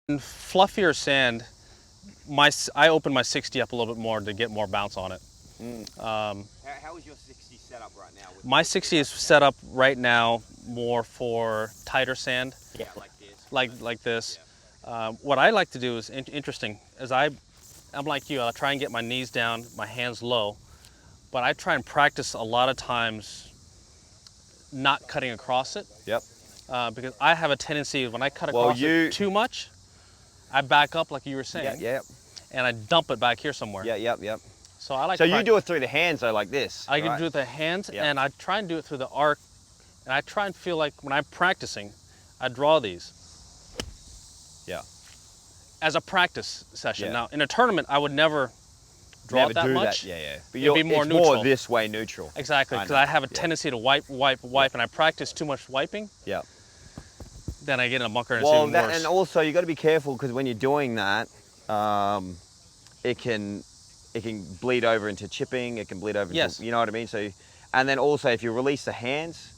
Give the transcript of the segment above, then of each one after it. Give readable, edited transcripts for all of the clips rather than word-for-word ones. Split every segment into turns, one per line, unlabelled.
In fluffier sand, I open my 60 up a little bit more to get more bounce on it.
How is your 60 set up right now?
My 60 is set up right now more for tighter sand,
Yeah, like this.
like this. What I like to do is interesting, as I'm like you, I try and get my knees down, my hands low, but I try and practice a lot of times not cutting across it.
Yep.
Because I have a tendency when I cut
Well,
across it too much, I back up like you were saying,
yeah,
and I dump it back here somewhere.
yep.
So I like.
So you do it through the hands though, like this.
I
right?
can do it with the hands,
Yep.
and I try and do it through the arc, and I try and feel like when I'm practicing, I draw these.
Yeah.
As a practice session.
Yeah.
Now, in a tournament, I would never draw it that much.
That. Yeah. But
it'd be more
it's
neutral.
more this way neutral.
Exactly, because I have a tendency to wipe, and I practice too much wiping.
Yeah.
Then I get in a bunker and
Well,
it's even worse.
And also you got to be careful because when you're doing that, it can bleed over into chipping. It can bleed over.
Yes.
Into, you know what I mean. So, and then also if you release the hands,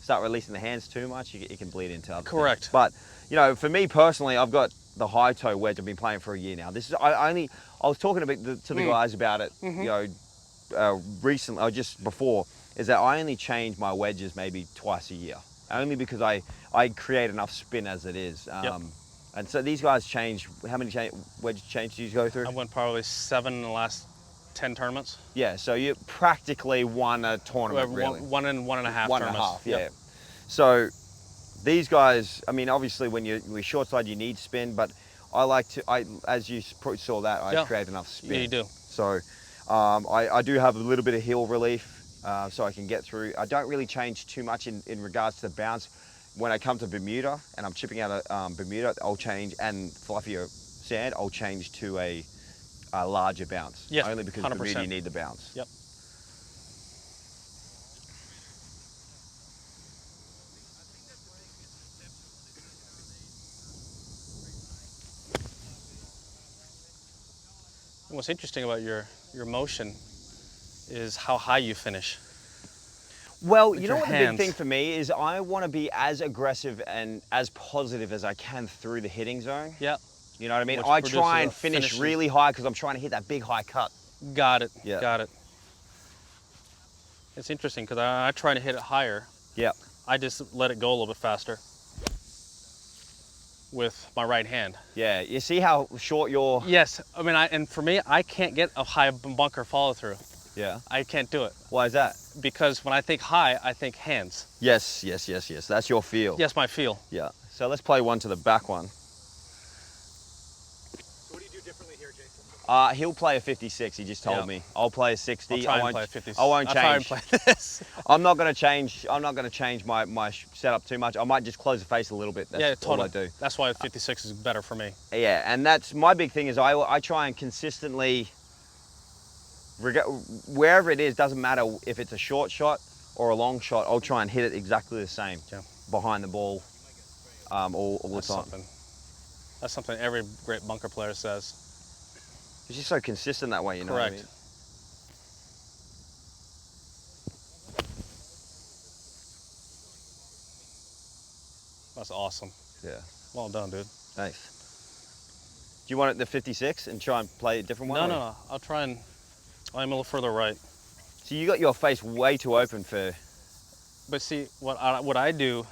start releasing the hands too much, it can bleed into other
Correct.
things. But you know, for me personally, I've got the HiToe wedge. I've been playing for a year now. This is I was talking to the guys about it. You know, recently or just before, is that I only change my wedges maybe twice a year. Only because I create enough spin as it is. And so these guys change. How many wedge changes do you go through?
I went probably 7 in the last 10 tournaments.
Yeah, so you practically won a tournament, really.
One and a half
One
tournaments.
and a half, yeah.
Yep.
So these guys, I mean, obviously when you're short side, you need spin, but I like to, as you saw that, I create enough spin.
Yeah, you do.
So I do have a little bit of heel relief, so I can get through. I don't really change too much in regards to the bounce. When I come to Bermuda and I'm chipping out of Bermuda, I'll change, and fluffier sand, I'll change to a larger bounce.
Yeah,
only because
100%.
Bermuda you need the bounce.
Yep. And what's interesting about your motion is how high you finish.
Well, you know what the big
hands.
thing for me is I want to be as aggressive and as positive as I can through the hitting zone.
Yeah.
You know what I mean?
Which
I
produces
try and
a
finish
finishing-
really high because I'm trying to hit that big high cut.
Got it.
Yeah.
Got it. It's interesting because I try to hit it higher.
Yeah.
I just let it go a little bit faster with my right hand.
Yeah. You see how short your...
Yes. I mean, and for me, I can't get a high bunker follow through.
Yeah.
I can't do it.
Why is that?
Because when I think high, I think hands.
Yes. That's your feel.
Yes, my feel.
Yeah. So let's play one to the back one.
So what do you do differently here, Jason?
He'll play a 56, he just told me. I'll play a 60.
I'll try and play a 56.
I won't
I'll
change.
try and play this.
I'm not going to change my setup too much. I might just close the face a little bit. That's
Yeah, totally.
all I do.
That's why 56 is better for me.
Yeah, and that's my big thing is I try and consistently, wherever it is, doesn't matter if it's a short shot or a long shot, I'll try and hit it exactly the same behind the ball all the time.
That's something every great bunker player says.
It's just so consistent that way, you know what I mean?
That's awesome.
Yeah.
Well done, dude.
Thanks. Do you want it the 56 and try and play a different one?
No. I'll try and, I'm a little further right.
So you got your face way too open for...
But see, what I do,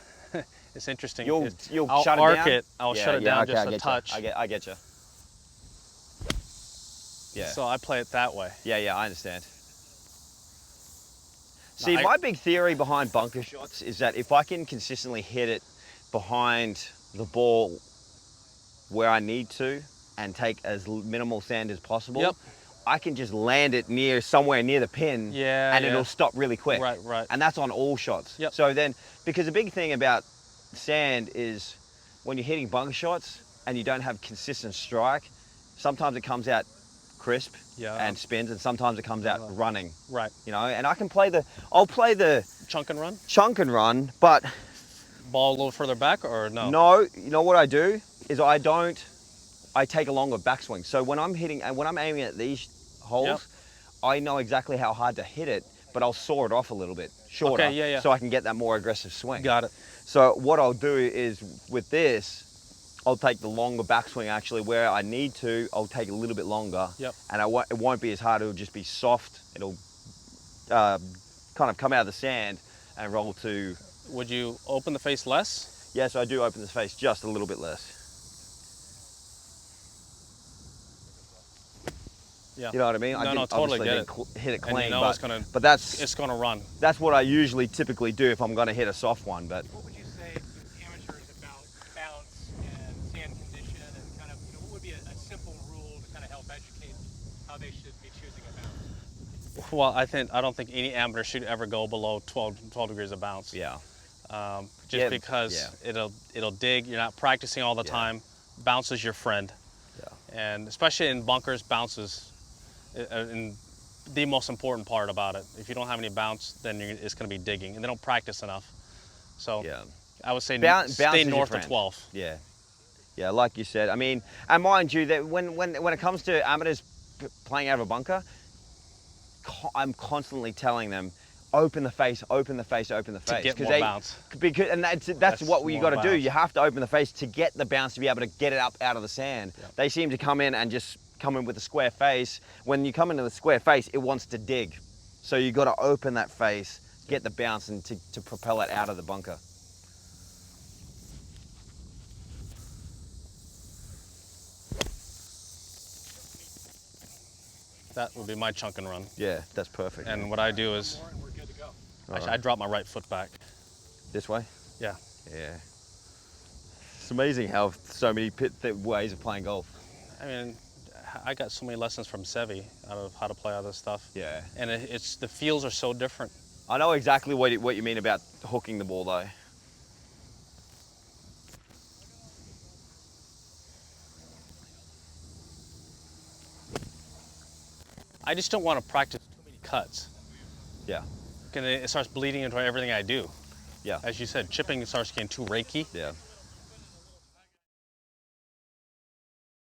it's interesting.
You'll
I'll
shut it
arc
down?
it. I'll shut it down
okay,
just a touch.
I get you. Yeah.
So I play it that way.
Yeah, I understand. See, my big theory behind bunker shots is that if I can consistently hit it behind the ball where I need to and take as minimal sand as possible, I can just land it somewhere near the pin and it'll stop really quick.
Right.
And that's on all shots.
Yep.
So then, because the big thing about sand is when you're hitting bunker shots and you don't have consistent strike, sometimes it comes out crisp and spins, and sometimes it comes out running.
Right.
You know, and I'll play the
chunk and run,
but
ball a little further back or no?
No, you know what I do is I take a longer backswing. So when I'm aiming at these holes, I know exactly how hard to hit it, but I'll saw it off a little bit shorter so I can get that more aggressive swing.
Got it.
So what I'll do is with this, I'll take the longer backswing actually where I need to. I'll take a little bit longer.
Yep.
And it won't be as hard. It'll just be soft. It'll kind of come out of the sand and roll to.
Would you open the face less?
Yes, I do open the face just a little bit less.
Yeah.
You know what I mean? I
No,
didn't,
totally
obviously
get
didn't hit it
And
clean,
you know
but that's
it's gonna run.
that's what I usually typically do if I'm going to hit a soft one. But
What would you say to amateurs about bounce and sand condition and kind of, what would be a simple rule to kind of help educate how they should be choosing a bounce?
Well, I don't think any amateur should ever go below 12 degrees of bounce.
yeah,
Just because it'll dig. You're not practicing all the time. Bounce is your friend.
yeah,
And especially in bunkers, bounces in the most important part about it. If you don't have any bounce, then it's going to be digging, and they don't practice enough. So
yeah.
I would say
Bounce
stay
is your
north of
friend.
12.
Yeah, yeah. Like you said, I mean, and mind you, that when it comes to amateurs playing out of a bunker, I'm constantly telling them, open the face, open the face, open the face,
get more bounce.
Because and that's what you
more
got to do.
bounce.
You have to open the face to get the bounce to be able to get it up out of the sand.
Yep.
They seem to come in and just come in with a square face. When you come into the square face, it wants to dig. So you got to open that face, get the bounce, and to propel it out of the bunker.
That would be my chunk and run.
Yeah, that's perfect.
And what I do is
More and we're good to go.
I drop my right foot back.
This way?
Yeah.
Yeah. It's amazing how so many ways of playing golf.
I mean, I got so many lessons from Sevi out of how to play all this stuff.
Yeah.
And it's the feels are so different.
I know exactly what you mean about hooking the ball though.
I just don't want to practice too many cuts.
Yeah.
Because it starts bleeding into everything I do.
Yeah.
As you said, chipping starts getting too rakey.
Yeah.